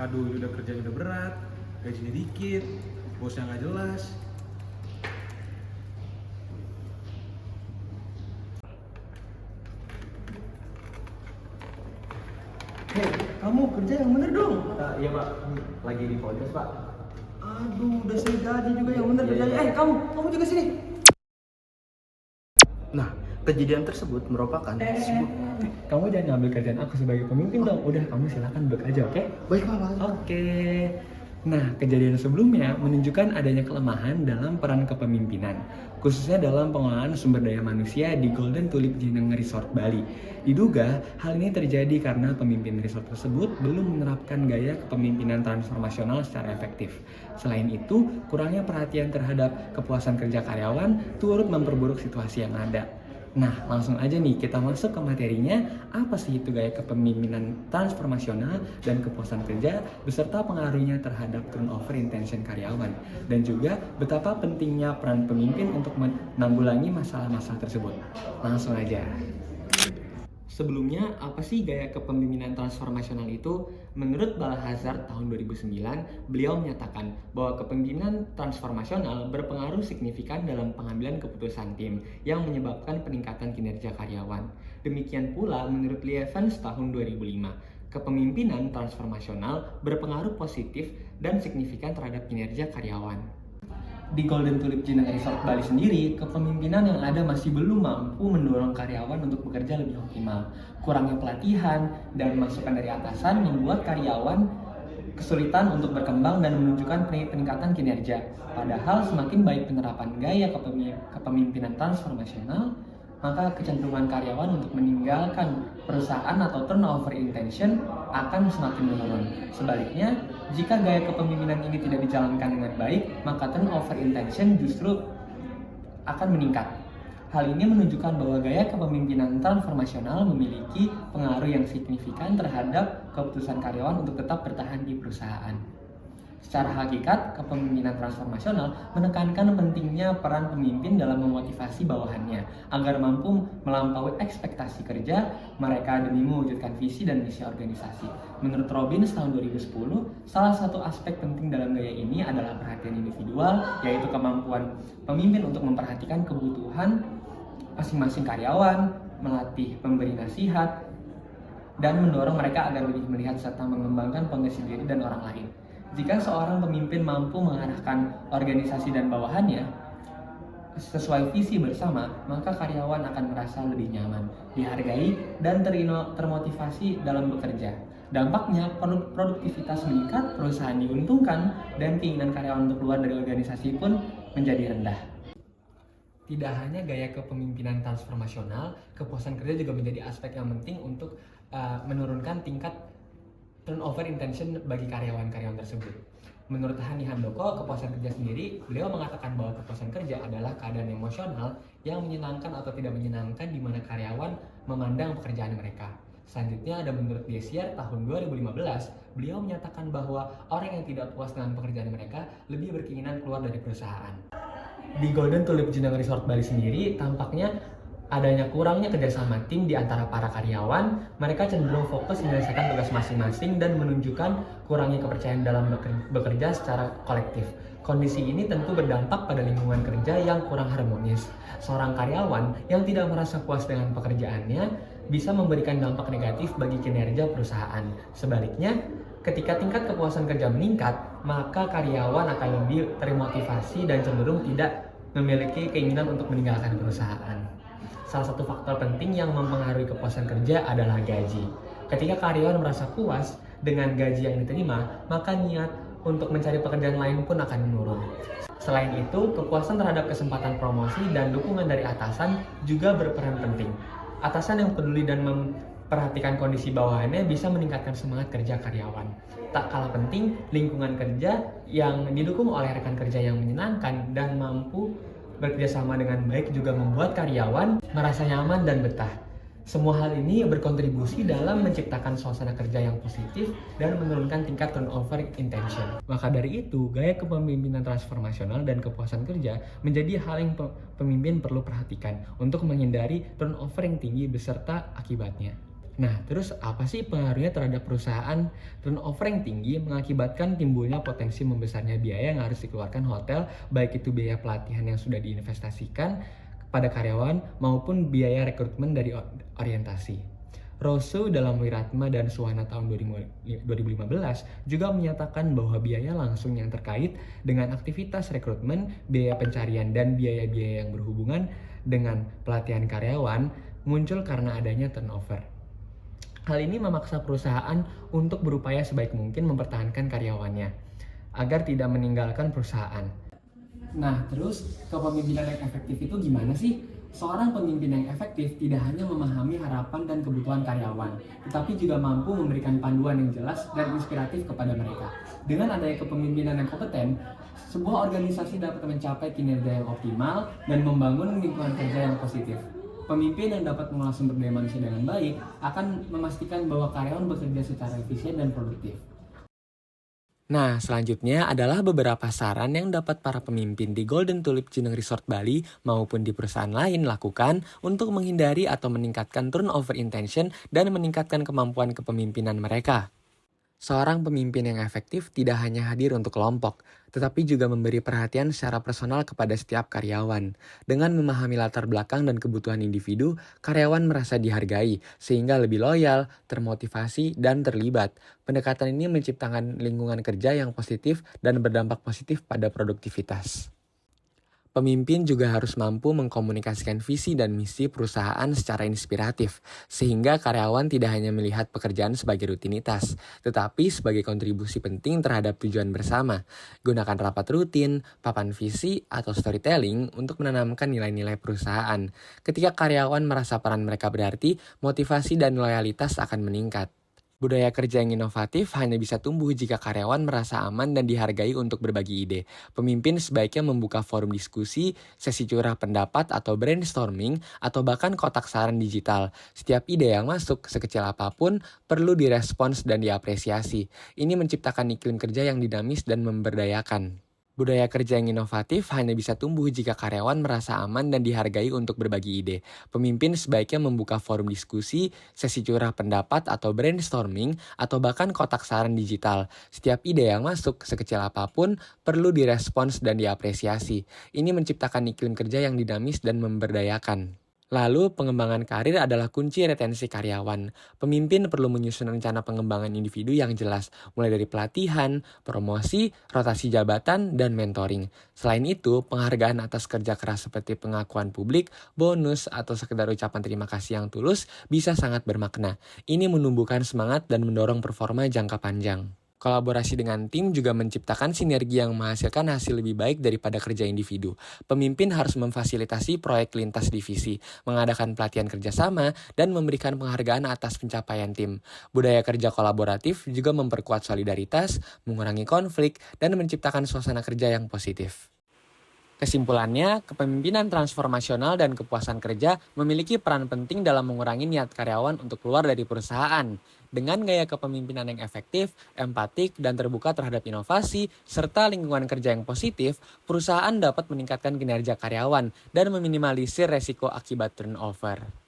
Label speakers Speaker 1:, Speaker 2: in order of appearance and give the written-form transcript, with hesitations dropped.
Speaker 1: Aduh, udah kerjanya udah berat, gajinya dikit, bosnya nggak jelas.
Speaker 2: Hei, kamu kerja yang bener dong.
Speaker 3: Iya pak, lagi di progres pak.
Speaker 2: Aduh, udah saya gaji juga yang bener
Speaker 3: Iya,
Speaker 2: kerjanya.
Speaker 3: iya.
Speaker 2: Kamu juga sini.
Speaker 3: Nah, kejadian tersebut merupakan
Speaker 2: Kamu jangan ngambil kerjaan aku sebagai pemimpin dong. Udah, kamu silakan bekerja, oke?
Speaker 3: baik pak.
Speaker 2: Oke. Nah, kejadian sebelumnya menunjukkan adanya kelemahan dalam peran kepemimpinan, khususnya dalam pengelolaan sumber daya manusia di Golden Tulip Jeneng Resort Bali. Diduga, hal ini terjadi karena pemimpin resort tersebut belum menerapkan gaya kepemimpinan transformasional secara efektif. Selain itu, kurangnya perhatian terhadap kepuasan kerja karyawan turut memperburuk situasi yang ada. Nah, langsung aja nih kita masuk ke materinya. Apa sih itu gaya kepemimpinan transformasional dan kepuasan kerja beserta pengaruhnya terhadap turnover intention karyawan, dan juga betapa pentingnya peran pemimpin untuk menanggulangi masalah-masalah tersebut. Langsung aja. Sebelumnya, apa sih gaya kepemimpinan transformasional itu? Menurut Balhazard tahun 2009, beliau menyatakan bahwa kepemimpinan transformasional berpengaruh signifikan dalam pengambilan keputusan tim yang menyebabkan peningkatan kinerja karyawan. Demikian pula menurut Lee Evans tahun 2005, kepemimpinan transformasional berpengaruh positif dan signifikan terhadap kinerja karyawan. Di Golden Tulip Jeneng Resort Bali sendiri, kepemimpinan yang ada masih belum mampu mendorong karyawan untuk bekerja lebih optimal. Kurangnya pelatihan dan masukan dari atasan membuat karyawan kesulitan untuk berkembang dan menunjukkan peningkatan kinerja. Padahal semakin baik penerapan gaya kepemimpinan transformasional, maka kecenderungan karyawan untuk meninggalkan perusahaan atau turnover intention akan semakin menurun. Sebaliknya, jika gaya kepemimpinan ini tidak dijalankan dengan baik, maka turnover intention justru akan meningkat. Hal ini menunjukkan bahwa gaya kepemimpinan transformasional memiliki pengaruh yang signifikan terhadap keputusan karyawan untuk tetap bertahan di perusahaan. Secara hakikat, kepemimpinan transformasional menekankan pentingnya peran pemimpin dalam memotivasi bawahannya agar mampu melampaui ekspektasi kerja mereka demi mewujudkan visi dan misi organisasi. Menurut Robbins tahun 2010, salah satu aspek penting dalam gaya ini adalah perhatian individual, yaitu kemampuan pemimpin untuk memperhatikan kebutuhan masing-masing karyawan, melatih pemberi nasihat, dan mendorong mereka agar lebih melihat serta mengembangkan potensi diri dan orang lain. Jika seorang pemimpin mampu mengarahkan organisasi dan bawahannya sesuai visi bersama, maka karyawan akan merasa lebih nyaman, dihargai, dan termotivasi dalam bekerja. Dampaknya, produktivitas meningkat, perusahaan diuntungkan, dan keinginan karyawan untuk keluar dari organisasi pun menjadi rendah. Tidak hanya gaya kepemimpinan transformasional, kepuasan kerja juga menjadi aspek yang penting untuk menurunkan tingkat turnover intention bagi karyawan-karyawan tersebut. Menurut Hani Handoko, kepuasan kerja sendiri, beliau mengatakan bahwa kepuasan kerja adalah keadaan emosional yang menyenangkan atau tidak menyenangkan di mana karyawan memandang pekerjaan mereka. Selanjutnya ada menurut Desier tahun 2015, beliau menyatakan bahwa orang yang tidak puas dengan pekerjaan mereka lebih berkeinginan keluar dari perusahaan. Di Golden Tulip Jeneng Resort Bali sendiri, tampaknya adanya kurangnya kerjasama tim di antara para karyawan. Mereka cenderung fokus menyelesaikan tugas masing-masing dan menunjukkan kurangnya kepercayaan dalam bekerja secara kolektif. Kondisi ini tentu berdampak pada lingkungan kerja yang kurang harmonis. Seorang karyawan yang tidak merasa puas dengan pekerjaannya bisa memberikan dampak negatif bagi kinerja perusahaan. Sebaliknya, ketika tingkat kepuasan kerja meningkat, maka karyawan akan lebih termotivasi dan cenderung tidak memiliki keinginan untuk meninggalkan perusahaan. Salah satu faktor penting yang mempengaruhi kepuasan kerja adalah gaji. Ketika karyawan merasa puas dengan gaji yang diterima, maka niat untuk mencari pekerjaan lain pun akan menurun. Selain itu, kepuasan terhadap kesempatan promosi dan dukungan dari atasan juga berperan penting. Atasan yang peduli dan memperhatikan kondisi bawahannya bisa meningkatkan semangat kerja karyawan. Tak kalah penting, lingkungan kerja yang didukung oleh rekan kerja yang menyenangkan dan mampu bekerjasama dengan baik juga membuat karyawan merasa nyaman dan betah. Semua hal ini berkontribusi dalam menciptakan suasana kerja yang positif dan menurunkan tingkat turnover intention. Maka dari itu, gaya kepemimpinan transformasional dan kepuasan kerja menjadi hal yang pemimpin perlu perhatikan untuk menghindari turnover yang tinggi beserta akibatnya. Nah, terus apa sih pengaruhnya terhadap perusahaan? Turnover yang tinggi mengakibatkan timbulnya potensi membesarnya biaya yang harus dikeluarkan hotel, baik itu biaya pelatihan yang sudah diinvestasikan pada karyawan maupun biaya rekrutmen dari orientasi. Rousseau dalam Wiratma dan Suwana tahun 2015 juga menyatakan bahwa biaya langsung yang terkait dengan aktivitas rekrutmen, biaya pencarian, dan biaya-biaya yang berhubungan dengan pelatihan karyawan muncul karena adanya turnover. Hal ini memaksa perusahaan untuk berupaya sebaik mungkin mempertahankan karyawannya agar tidak meninggalkan perusahaan. Nah, terus kepemimpinan yang efektif itu gimana sih? Seorang pemimpin yang efektif tidak hanya memahami harapan dan kebutuhan karyawan, tetapi juga mampu memberikan panduan yang jelas dan inspiratif kepada mereka. Dengan adanya kepemimpinan yang kompeten, sebuah organisasi dapat mencapai kinerja yang optimal dan membangun lingkungan kerja yang positif. Pemimpin yang dapat mengolah sumber daya manusia dengan baik akan memastikan bahwa karyawan bekerja secara efisien dan produktif. Nah, selanjutnya adalah beberapa saran yang dapat para pemimpin di Golden Tulip Cineng Resort Bali maupun di perusahaan lain lakukan untuk menghindari atau meningkatkan turnover intention dan meningkatkan kemampuan kepemimpinan mereka. Seorang pemimpin yang efektif tidak hanya hadir untuk kelompok, tetapi juga memberi perhatian secara personal kepada setiap karyawan. Dengan memahami latar belakang dan kebutuhan individu, karyawan merasa dihargai, sehingga lebih loyal, termotivasi, dan terlibat. Pendekatan ini menciptakan lingkungan kerja yang positif dan berdampak positif pada produktivitas. Pemimpin juga harus mampu mengkomunikasikan visi dan misi perusahaan secara inspiratif, sehingga karyawan tidak hanya melihat pekerjaan sebagai rutinitas, tetapi sebagai kontribusi penting terhadap tujuan bersama. Gunakan rapat rutin, papan visi, atau storytelling untuk menanamkan nilai-nilai perusahaan. Ketika karyawan merasa peran mereka berarti, motivasi dan loyalitas akan meningkat. Budaya kerja yang inovatif hanya bisa tumbuh jika karyawan merasa aman dan dihargai untuk berbagi ide. Pemimpin sebaiknya membuka forum diskusi, sesi curah pendapat atau brainstorming, atau bahkan kotak saran digital. Setiap ide yang masuk, sekecil apapun, perlu direspons dan diapresiasi. Ini menciptakan iklim kerja yang dinamis dan memberdayakan. Budaya kerja yang inovatif hanya bisa tumbuh jika karyawan merasa aman dan dihargai untuk berbagi ide. Pemimpin sebaiknya membuka forum diskusi, sesi curah pendapat atau brainstorming, atau bahkan kotak saran digital. Setiap ide yang masuk, sekecil apapun, perlu direspons dan diapresiasi. Ini menciptakan iklim kerja yang dinamis dan memberdayakan. Lalu, pengembangan karir adalah kunci retensi karyawan. Pemimpin perlu menyusun rencana pengembangan individu yang jelas, mulai dari pelatihan, promosi, rotasi jabatan, dan mentoring. Selain itu, penghargaan atas kerja keras seperti pengakuan publik, bonus, atau sekedar ucapan terima kasih yang tulus bisa sangat bermakna. Ini menumbuhkan semangat dan mendorong performa jangka panjang. Kolaborasi dengan tim juga menciptakan sinergi yang menghasilkan hasil lebih baik daripada kerja individu. Pemimpin harus memfasilitasi proyek lintas divisi, mengadakan pelatihan kerjasama, dan memberikan penghargaan atas pencapaian tim. Budaya kerja kolaboratif juga memperkuat solidaritas, mengurangi konflik, dan menciptakan suasana kerja yang positif. Kesimpulannya, kepemimpinan transformasional dan kepuasan kerja memiliki peran penting dalam mengurangi niat karyawan untuk keluar dari perusahaan. Dengan gaya kepemimpinan yang efektif, empatik, dan terbuka terhadap inovasi, serta lingkungan kerja yang positif, perusahaan dapat meningkatkan kinerja karyawan dan meminimalisir resiko akibat turnover.